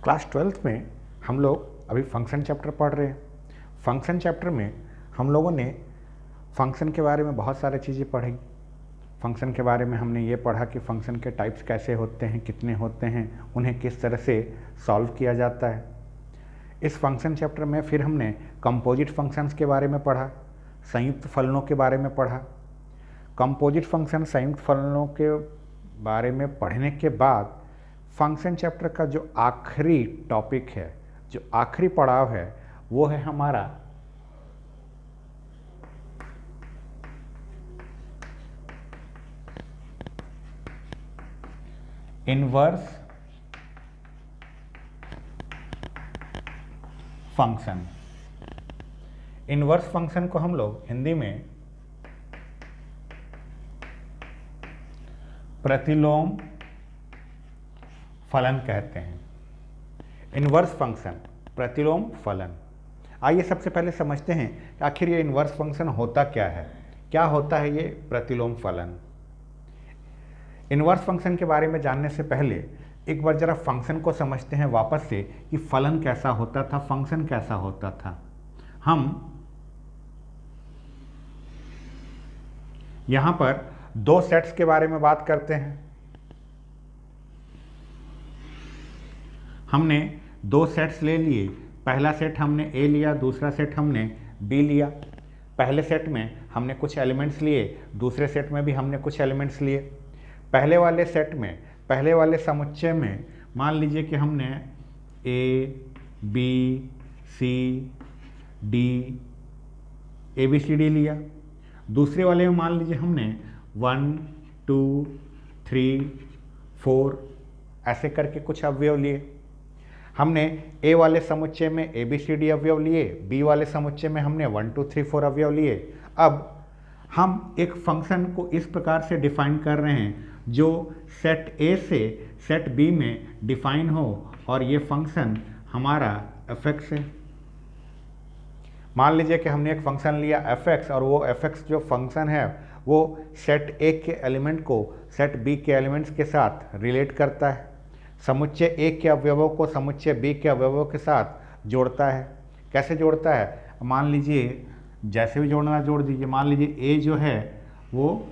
Class 12th में हम लोग अभी फंक्शन चैप्टर पढ़ रहे हैं। फंक्शन चैप्टर में हम लोगों ने फंक्शन के बारे में बहुत सारी चीज़ें पढ़ी। फंक्शन के बारे में हमने ये पढ़ा कि फंक्शन के टाइप्स कैसे होते हैं, कितने होते हैं, उन्हें किस तरह से सॉल्व किया जाता है। इस फंक्शन चैप्टर में फिर हमने कंपोजिट फंक्शंस के बारे में पढ़ा, संयुक्त फलनों के बारे में पढ़ा। कंपोजिट फंक्शन, संयुक्त फलनों के बारे में पढ़ने के बाद फंक्शन चैप्टर का जो आखिरी टॉपिक है, जो आखिरी पड़ाव है, वो है हमारा इनवर्स फंक्शन। इनवर्स फंक्शन को हम लोग हिंदी में प्रतिलोम फलन कहते हैं। इनवर्स फंक्शन, प्रतिलोम फलन। आइए सबसे पहले समझते हैं कि आखिर ये इनवर्स फंक्शन होता क्या है, क्या होता है ये प्रतिलोम फलन। इनवर्स फंक्शन के बारे में जानने से पहले एक बार जरा फंक्शन को समझते हैं वापस से कि फलन कैसा होता था, फंक्शन कैसा होता था। हम यहां पर दो सेट्स के बारे में बात करते हैं। हमने दो सेट्स ले लिए। पहला सेट हमने ए लिया, दूसरा सेट हमने बी लिया। पहले सेट में हमने कुछ एलिमेंट्स लिए, दूसरे सेट में भी हमने कुछ एलिमेंट्स लिए। पहले वाले सेट में, पहले वाले समुच्चय में मान लीजिए कि हमने A B C D ABCD लिया। दूसरे वाले में मान लीजिए हमने 1 2 3 4 ऐसे करके कुछ अवयव लिए। हमने ए वाले समुच्चय में ABCD अवयव लिए, बी वाले समुच्चय में हमने 1 2 3 4 अवयव लिए। अब हम एक फंक्शन को इस प्रकार से डिफाइन कर रहे हैं जो सेट ए से सेट बी में डिफाइन हो, और ये फंक्शन हमारा fx है। मान लीजिए कि हमने एक फंक्शन लिया fx, और वो fx जो फंक्शन है वो सेट ए के एलिमेंट को सेट बी के एलिमेंट्स के साथ रिलेट करता है, समुच्चय ए के अवयवों को समुच्चय बी के अवयवों के साथ जोड़ता है। कैसे जोड़ता है? मान लीजिए जैसे भी जोड़ना जोड़ दीजिए। मान लीजिए ए जो है वो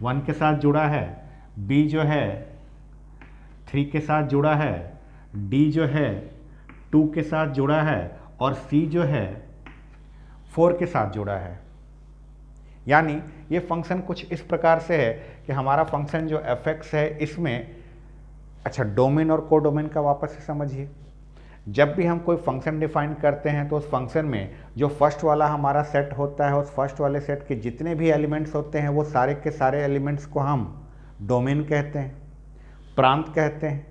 1 के साथ जुड़ा है, बी जो है 3 के साथ जुड़ा है, डी जो है 2 के साथ जुड़ा है, और सी जो है 4 के साथ जुड़ा है। यानी ये फंक्शन कुछ इस प्रकार से है कि हमारा फंक्शन जो fx है इसमें, अच्छा डोमेन और कोडोमेन का वापस से समझिए। जब भी हम कोई फंक्शन डिफाइन करते हैं तो उस फंक्शन में जो फर्स्ट वाला हमारा सेट होता है, उस फर्स्ट वाले सेट के जितने भी एलिमेंट्स होते हैं वो सारे के सारे एलिमेंट्स को हम डोमेन कहते हैं, प्रांत कहते हैं।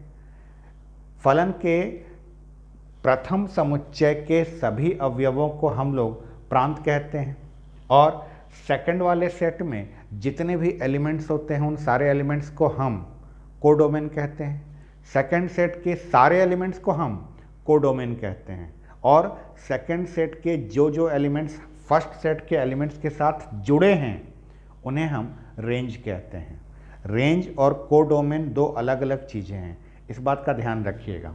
फलन के प्रथम समुच्चय के सभी अवयवों को हम लोग प्रांत कहते हैं, और सेकंड वाले सेट में जितने भी एलिमेंट्स होते हैं उन सारे एलिमेंट्स को हम कोडोमेन कहते हैं। सेकंड सेट के सारे एलिमेंट्स को हम कोडोमेन कहते हैं, और सेकंड सेट के जो जो एलिमेंट्स फर्स्ट सेट के एलिमेंट्स के साथ जुड़े हैं उन्हें हम रेंज कहते हैं। रेंज और कोडोमेन दो अलग अलग चीज़ें हैं, इस बात का ध्यान रखिएगा।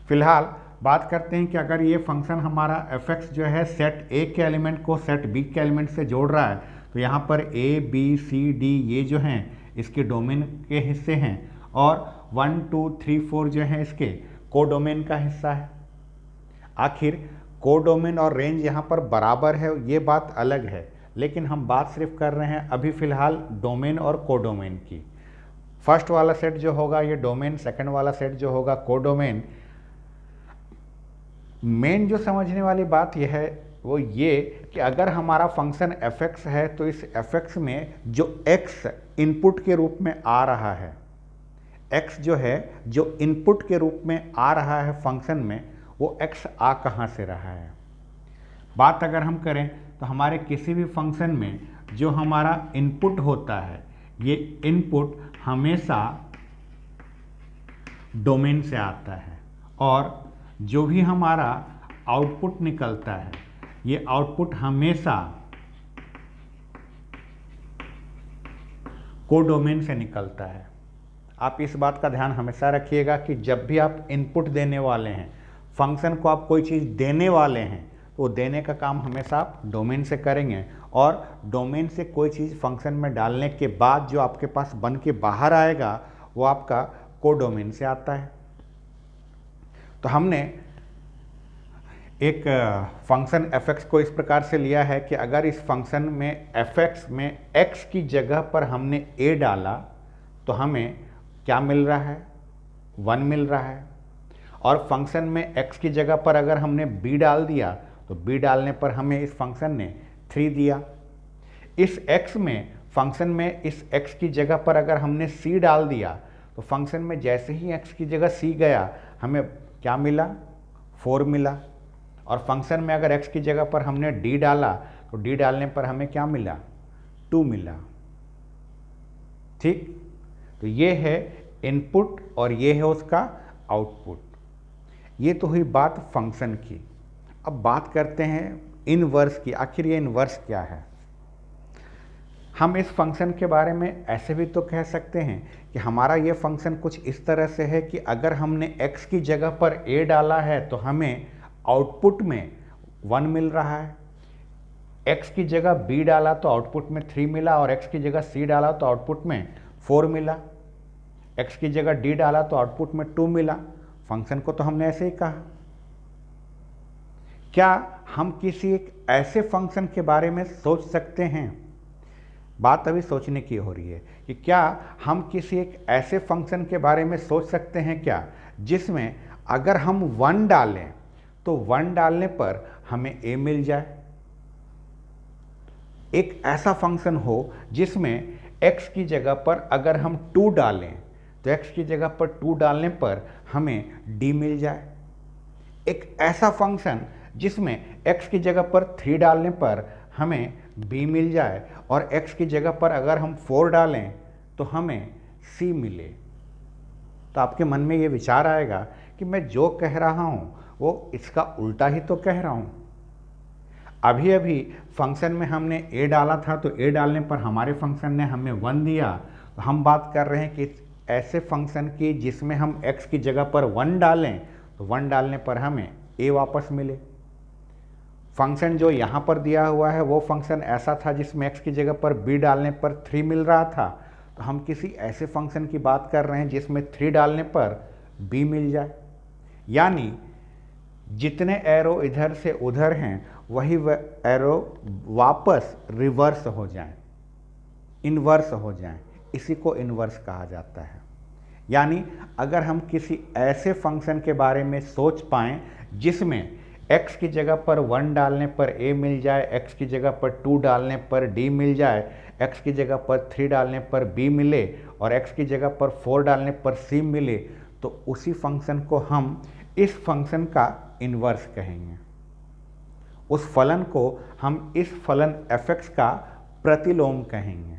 फिलहाल बात करते हैं कि अगर ये फंक्शन हमारा fx जो है सेट ए के एलिमेंट को सेट बी के एलिमेंट से जोड़ रहा है, तो यहाँ पर ए बी सी डी ये जो हैं इसके डोमेन के हिस्से हैं, और 1 2 3 4 जो है इसके कोडोमेन का हिस्सा है। आखिर कोडोमेन और रेंज यहाँ पर बराबर है ये बात अलग है, लेकिन हम बात सिर्फ कर रहे हैं अभी फ़िलहाल डोमेन और कोडोमेन की। फर्स्ट वाला सेट जो होगा ये डोमेन, सेकंड वाला सेट जो होगा कोडोमेन। मेन जो समझने वाली बात यह है वो ये कि अगर हमारा फंक्शन fx है तो इस fx में जो x इनपुट के रूप में आ रहा है, x जो है जो इनपुट के रूप में आ रहा है फंक्शन में, वो x आ कहाँ से रहा है। बात अगर हम करें तो हमारे किसी भी फंक्शन में जो हमारा इनपुट होता है, ये इनपुट हमेशा डोमेन से आता है, और जो भी हमारा आउटपुट निकलता है ये आउटपुट हमेशा कोडोमेन से निकलता है। आप इस बात का ध्यान हमेशा रखिएगा कि जब भी आप इनपुट देने वाले हैं, फंक्शन को आप कोई चीज़ देने वाले हैं, तो देने का काम हमेशा आप डोमेन से करेंगे, और डोमेन से कोई चीज़ फंक्शन में डालने के बाद जो आपके पास बन के बाहर आएगा वो आपका कोडोमेन से आता है। तो हमने एक फंक्शन fx को इस प्रकार से लिया है कि अगर इस फंक्शन में fx में x की जगह पर हमने a डाला तो हमें क्या मिल रहा है, 1 मिल रहा है। और फंक्शन में x की जगह पर अगर हमने b डाल दिया तो b डालने पर हमें इस फंक्शन ने 3 दिया। इस x में फंक्शन में इस x की जगह पर अगर हमने c डाल दिया तो फंक्शन में जैसे ही x की जगह c गया हमें क्या मिला, 4 मिला। और फंक्शन में अगर x की जगह पर हमने d डाला तो d डालने पर हमें क्या मिला, 2 मिला। ठीक, तो ये है इनपुट और ये है उसका आउटपुट। ये तो हुई बात फंक्शन की। अब बात करते हैं इनवर्स की। आखिर ये इनवर्स क्या है? हम इस फंक्शन के बारे में ऐसे भी तो कह सकते हैं कि हमारा ये फंक्शन कुछ इस तरह से है कि अगर हमने x की जगह पर a डाला है तो हमें आउटपुट में 1 मिल रहा है, x की जगह b डाला तो आउटपुट में 3 मिला, और x की जगह c डाला तो आउटपुट में 4 मिला, x की जगह d डाला तो आउटपुट में 2 मिला। फंक्शन को तो हमने ऐसे ही कहा। क्या हम किसी एक ऐसे फंक्शन के बारे में सोच सकते हैं, बात अभी सोचने की हो रही है कि क्या हम किसी एक ऐसे फंक्शन के बारे में सोच सकते हैं क्या जिसमें अगर हम 1 डालें तो 1 डालने पर हमें a मिल जाए। एक ऐसा फंक्शन हो जिसमें x की जगह पर अगर हम 2 डालें तो x की जगह पर 2 डालने पर हमें d मिल जाए। एक ऐसा फंक्शन जिसमें x की जगह पर 3 डालने पर हमें b मिल जाए, और x की जगह पर अगर हम 4 डालें तो हमें c मिले। तो आपके मन में ये विचार आएगा कि मैं जो कह रहा हूँ वो इसका उल्टा ही तो कह रहा हूँ। अभी अभी फंक्शन में हमने a डाला था तो a डालने पर हमारे फंक्शन ने हमें 1 दिया। तो हम बात कर रहे हैं कि ऐसे फंक्शन की जिसमें हम x की जगह पर 1 डालें तो 1 डालने पर हमें a वापस मिले। फंक्शन जो यहाँ पर दिया हुआ है वो फंक्शन ऐसा था जिसमें x की जगह पर b डालने पर 3 मिल रहा था। तो हम किसी ऐसे फंक्शन की बात कर रहे हैं जिसमें 3 डालने पर b मिल जाए। यानी जितने एरो इधर से उधर हैं वही एरो वापस रिवर्स हो जाएं, इन्वर्स हो जाएं। इसी को इन्वर्स कहा जाता है। यानी अगर हम किसी ऐसे फंक्शन के बारे में सोच पाएं जिसमें x की जगह पर 1 डालने पर a मिल जाए, x की जगह पर 2 डालने पर d मिल जाए, x की जगह पर 3 डालने पर b मिले, और x की जगह पर 4 डालने पर c मिले, तो उसी फंक्शन को हम इस फंक्शन का इन्वर्स कहेंगे। उस फलन को हम इस फलन fx का प्रतिलोम कहेंगे,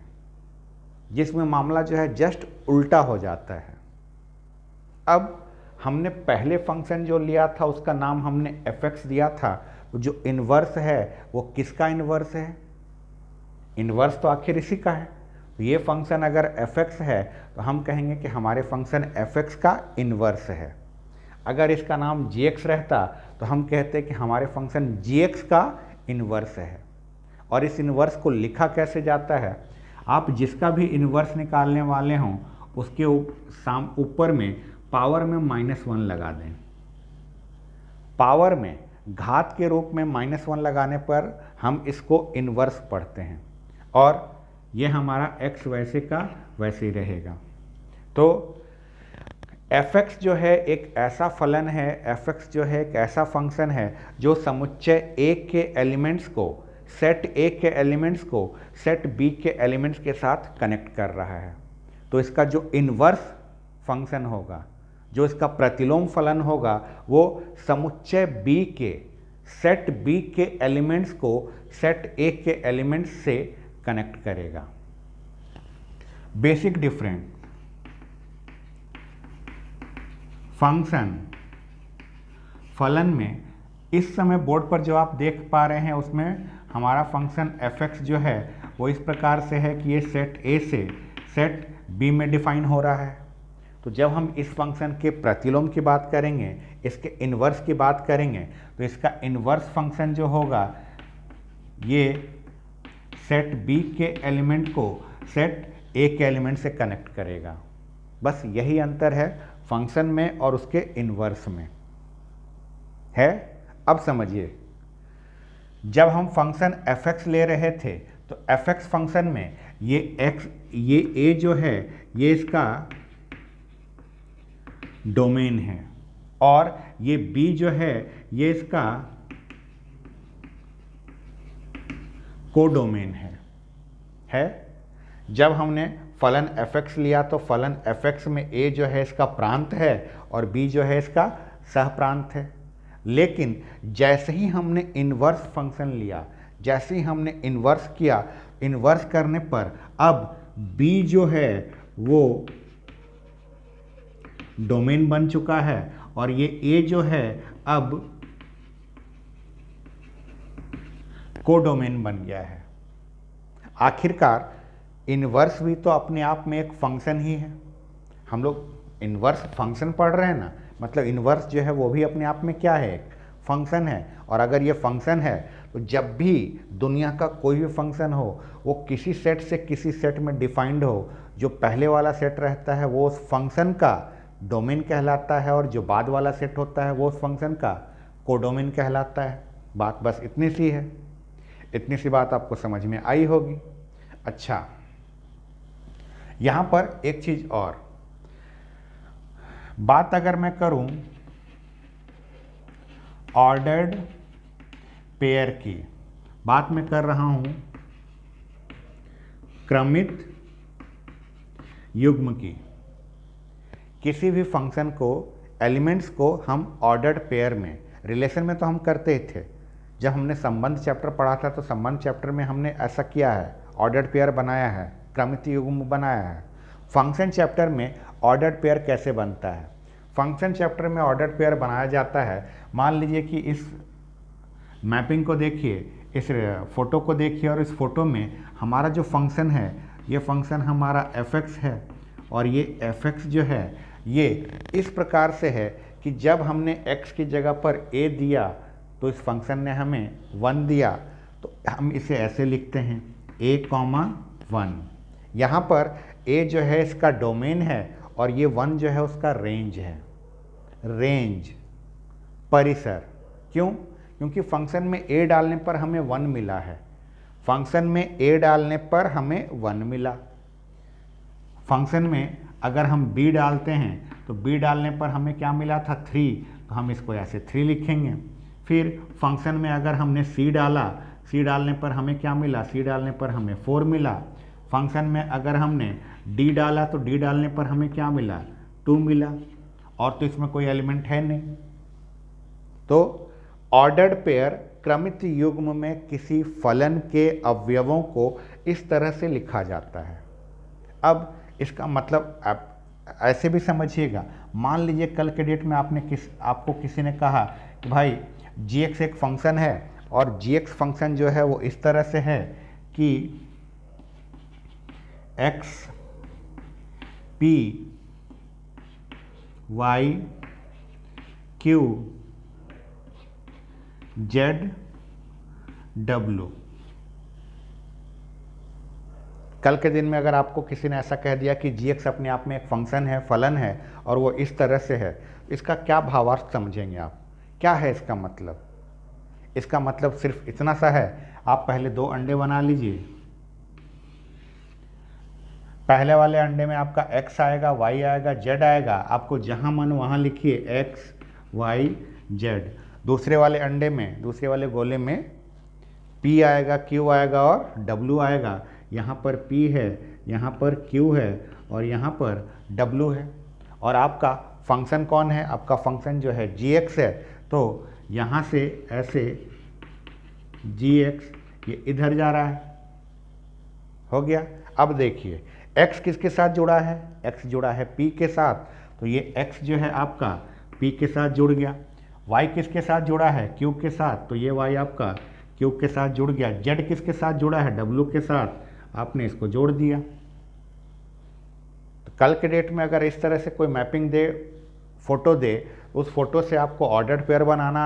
जिसमें मामला जो है जस्ट उल्टा हो जाता है। अब हमने पहले फंक्शन जो लिया था उसका नाम हमने fx दिया था, तो जो इन्वर्स है वो किसका इन्वर्स है? इन्वर्स तो आखिर इसी का है। तो ये फंक्शन अगर fx है तो हम कहेंगे कि हमारे फंक्शन fx का इन्वर्स है। अगर इसका नाम gx रहता तो हम कहते कि हमारे फंक्शन gx का इन्वर्स है। और इस इन्वर्स को लिखा कैसे जाता है? आप जिसका भी इन्वर्स निकालने वाले हों उसके ऊपर में पावर में -1 लगा दें। पावर में घात के रूप में -1 लगाने पर हम इसको इन्वर्स पढ़ते हैं, और ये हमारा x वैसे का वैसे ही रहेगा। तो fx जो है एक ऐसा फलन है, fx जो है एक ऐसा फंक्शन है जो समुच्चय A के एलिमेंट्स को, सेट A के एलिमेंट्स को सेट B के एलिमेंट्स के साथ कनेक्ट कर रहा है। तो इसका जो इन्वर्स फंक्शन होगा, जो इसका प्रतिलोम फलन होगा, वो समुच्चय B के, सेट B के एलिमेंट्स को सेट A के एलिमेंट्स से कनेक्ट करेगा। बेसिक डिफरेंस फंक्शन फलन में इस समय बोर्ड पर जो आप देख पा रहे हैं उसमें हमारा फंक्शन fx जो है वो इस प्रकार से है कि ये सेट A से सेट B में डिफाइन हो रहा है। तो जब हम इस फंक्शन के प्रतिलोम की बात करेंगे, इसके इन्वर्स की बात करेंगे, तो इसका इन्वर्स फंक्शन जो होगा ये सेट बी के एलिमेंट को सेट ए के एलिमेंट से कनेक्ट करेगा। बस यही अंतर है फंक्शन में और उसके इन्वर्स में है। अब समझिए, जब हम फंक्शन f(x) ले रहे थे तो f(x) फंक्शन में ये x, ये a जो है ये इसका डोमेन है और ये b जो है ये इसका कोडोमेन है। जब हमने फलन f(x) लिया तो फलन f(x) में a जो है इसका प्रांत है और b जो है इसका सहप्रांत है। लेकिन जैसे ही हमने इन्वर्स फंक्शन लिया, जैसे ही हमने इन्वर्स किया, इन्वर्स करने पर अब b जो है वो डोमेन बन चुका है और ये a जो है अब कोडोमेन बन गया है। आखिरकार इन्वर्स भी तो अपने आप में एक फंक्शन ही है। हम लोग इन्वर्स फंक्शन पढ़ रहे हैं ना, मतलब इन्वर्स जो है वो भी अपने आप में क्या है, एक फंक्शन है। और अगर ये फंक्शन है तो जब भी दुनिया का कोई भी फंक्शन हो वो किसी सेट से किसी सेट में डिफाइंड हो, जो पहले वाला सेट रहता है वो उस फंक्शन का डोमेन कहलाता है और जो बाद वाला सेट होता है वो उस फंक्शन का कोडोमेन कहलाता है। बात बस इतनी सी है। इतनी सी बात आपको समझ में आई होगी। अच्छा, यहाँ पर एक चीज़ और बात अगर मैं करूँ ऑर्डर्ड पेयर की, बात मैं कर रहा हूँ क्रमित युग्म की। किसी भी फंक्शन को, एलिमेंट्स को हम ऑर्डर्ड पेयर में, रिलेशन में तो हम करते ही थे। जब हमने संबंध चैप्टर पढ़ा था तो संबंध चैप्टर में हमने ऐसा किया है, ऑर्डर्ड पेयर बनाया है, क्रमित युग्म बनाया है। फंक्शन चैप्टर में ऑर्डर्ड पेयर कैसे बनता है? फंक्शन चैप्टर में ऑर्डर्ड पेयर बनाया जाता है। मान लीजिए कि इस मैपिंग को देखिए, इस फोटो को देखिए और इस फोटो में हमारा जो फंक्शन है, ये फंक्शन हमारा f(x) है और ये f(x) जो है ये इस प्रकार से है कि जब हमने x की जगह पर a दिया तो इस फंक्शन ने हमें 1 दिया, तो हम इसे ऐसे लिखते हैं a,1। यहाँ पर a जो है इसका डोमेन है और ये 1 जो है उसका रेंज है, रेंज, परिसर। क्यों? क्योंकि फंक्शन में a डालने पर हमें 1 मिला है। फंक्शन में a डालने पर हमें 1 मिला। फंक्शन में अगर हम b डालते हैं तो b डालने पर हमें क्या मिला था, 3, तो हम इसको ऐसे 3 लिखेंगे। फिर फंक्शन में अगर हमने c डाला, c डालने पर हमें क्या मिला, c डालने पर हमें 4 मिला। फंक्शन में अगर हमने d डाला तो d डालने पर हमें क्या मिला, 2 मिला। और तो इसमें कोई एलिमेंट है नहीं। तो ऑर्डर्ड पेयर क्रमित युग्म में किसी फलन के अवयवों को इस तरह से लिखा जाता है। अब इसका मतलब आप ऐसे भी समझिएगा, मान लीजिए कल के डेट में आपको किसी ने कहा कि भाई g(x) एक फंक्शन है और g(x) फंक्शन जो है वो इस तरह से है कि x p y q z w। कल के दिन में अगर आपको किसी ने ऐसा कह दिया कि g(x) अपने आप में एक फंक्शन है, फलन है और वो इस तरह से है, इसका क्या भावार्थ समझेंगे आप? क्या है इसका मतलब? इसका मतलब सिर्फ इतना सा है, आप पहले 2 अंडे बना लीजिए। पहले वाले अंडे में आपका x आएगा, y आएगा, z आएगा। आपको जहां मन वहां लिखिए x, y, z। दूसरे वाले अंडे में, दूसरे वाले गोले में p आएगा, q आएगा और w आएगा। यहाँ पर p है, यहाँ पर q है और यहाँ पर w है। और आपका फंक्शन कौन है? आपका फंक्शन जो है g(x) है। तो यहाँ से ऐसे g(x) ये इधर जा रहा है, हो गया। अब देखिए x किसके साथ जुड़ा है? x जुड़ा है p के साथ, तो ये x जो है आपका p के साथ जुड़ गया। y किसके साथ जुड़ा है? q के साथ, तो ये y आपका q के साथ जुड़ गया। z किसके साथ जुड़ा है? w के साथ, आपने इसको जोड़ दिया। तो कल के डेट में अगर इस तरह से कोई मैपिंग दे, फोटो दे, उस फोटो से आपको ऑर्डर्ड पेयर बनाना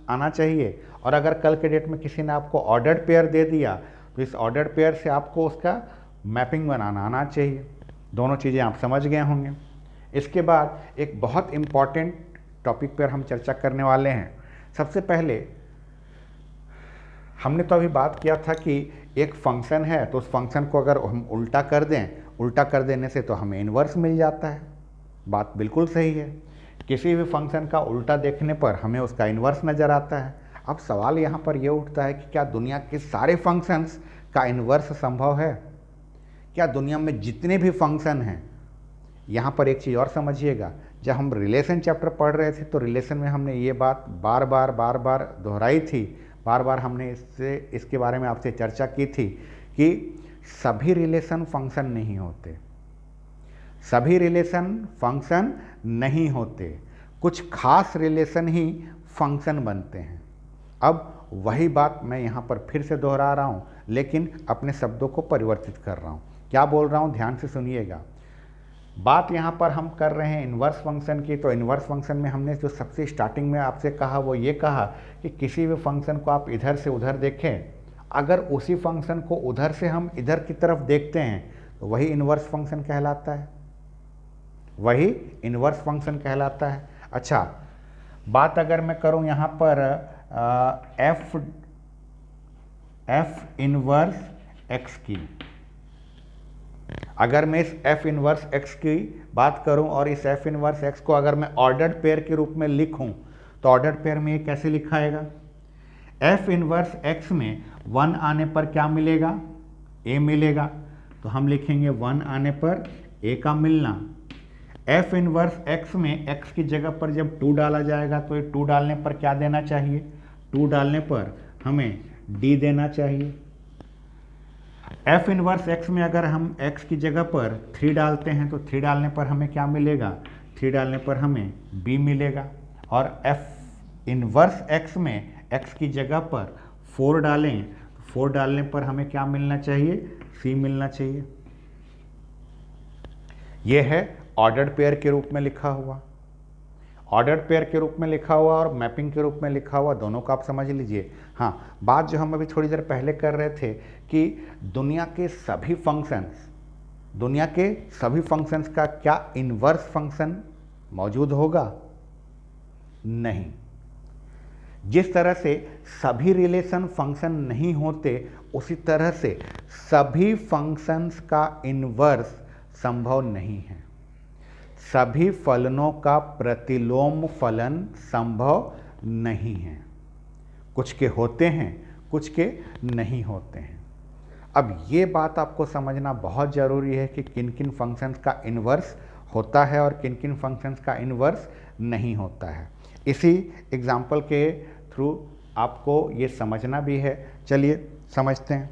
आना चाहिए। और अगर कल के डेट में किसी ने आपको ऑर्डर्ड पेयर दे दिया तो इस ऑर्डर्ड पेयर से आपको उसका मैपिंग बनाना आना चाहिए। दोनों चीज़ें आप समझ गए होंगे। इसके बाद एक बहुत इम्पॉर्टेंट टॉपिक पर हम चर्चा करने वाले हैं। सबसे पहले हमने तो अभी बात किया था कि एक फंक्शन है तो उस फंक्शन को अगर हम उल्टा कर दें, उल्टा कर देने से तो हमें इन्वर्स मिल जाता है। बात बिल्कुल सही है। किसी भी फंक्शन का उल्टा देखने पर हमें उसका इन्वर्स नज़र आता है। अब सवाल यहाँ पर यह उठता है कि क्या दुनिया के सारे फंक्शंस का इन्वर्स संभव है? क्या दुनिया में जितने भी फंक्शन हैं, यहाँ पर एक चीज़ और समझिएगा, जब हम रिलेशन चैप्टर पढ़ रहे थे तो रिलेशन में हमने ये बात बार बार दोहराई थी, बार बार हमने इसके बारे में आपसे चर्चा की थी कि सभी रिलेशन फंक्शन नहीं होते, सभी रिलेशन फंक्शन नहीं होते, कुछ खास रिलेशन ही फंक्शन बनते हैं। अब वही बात मैं यहाँ पर फिर से दोहरा रहा हूँ, लेकिन अपने शब्दों को परिवर्तित कर रहा हूँ। क्या बोल रहा हूँ, ध्यान से सुनिएगा। बात यहाँ पर हम कर रहे हैं इन्वर्स फंक्शन की। तो इन्वर्स फंक्शन में हमने जो सबसे स्टार्टिंग में आपसे कहा वो ये कहा कि किसी भी फंक्शन को आप इधर से उधर देखें, अगर उसी फंक्शन को उधर से हम इधर की तरफ देखते हैं तो वही इन्वर्स फंक्शन कहलाता है, वही इन्वर्स फंक्शन कहलाता है। अच्छा, बात अगर मैं करूं यहाँ पर एफ इन्वर्स एक्स की, अगर मैं इस एफ इन्वर्स एक्स की बात करूं और इस एफ इन्वर्स एक्स को अगर मैं ऑर्डर्ड पेयर के रूप में लिखूं तो ऑर्डर्ड पेयर में ये कैसे लिखाएगा? एफ इन्वर्स एक्स में 1 आने पर क्या मिलेगा? ए मिलेगा। तो हम लिखेंगे 1 आने पर ए का मिलना। एफ इन्वर्स एक्स में एक्स की जगह पर जब 2 डाला जाएगा तो ये 2 डालने पर क्या देना चाहिए? 2 डालने पर हमें डी देना चाहिए। एफ इन्वर्स एक्स में अगर हम एक्स की जगह पर 3 डालते हैं तो 3 डालने पर हमें क्या मिलेगा? 3 डालने पर हमें बी मिलेगा। और एफ इन्वर्स एक्स में एक्स की जगह पर 4 डालें तो 4 डालने पर हमें क्या मिलना चाहिए? सी मिलना चाहिए। यह है ऑर्डर्ड पेयर के रूप में लिखा हुआ, ऑर्डर्ड पेयर के रूप में लिखा हुआ और मैपिंग के रूप में लिखा हुआ, दोनों को आप समझ लीजिए। हाँ, बात जो हम अभी थोड़ी देर पहले कर रहे थे कि दुनिया के सभी फंक्शंस का क्या इन्वर्स फंक्शन मौजूद होगा? नहीं। जिस तरह से सभी रिलेशन फंक्शन नहीं होते, उसी तरह से सभी फंक्शंस का इन्वर्स संभव नहीं है। सभी फलनों का प्रतिलोम फलन संभव नहीं है। कुछ के होते हैं, कुछ के नहीं होते हैं। अब ये बात आपको समझना बहुत ज़रूरी है कि किन किन फंक्शंस का इन्वर्स होता है और किन किन फंक्शंस का इन्वर्स नहीं होता है। इसी एग्जाम्पल के थ्रू आपको ये समझना भी है। चलिए समझते हैं।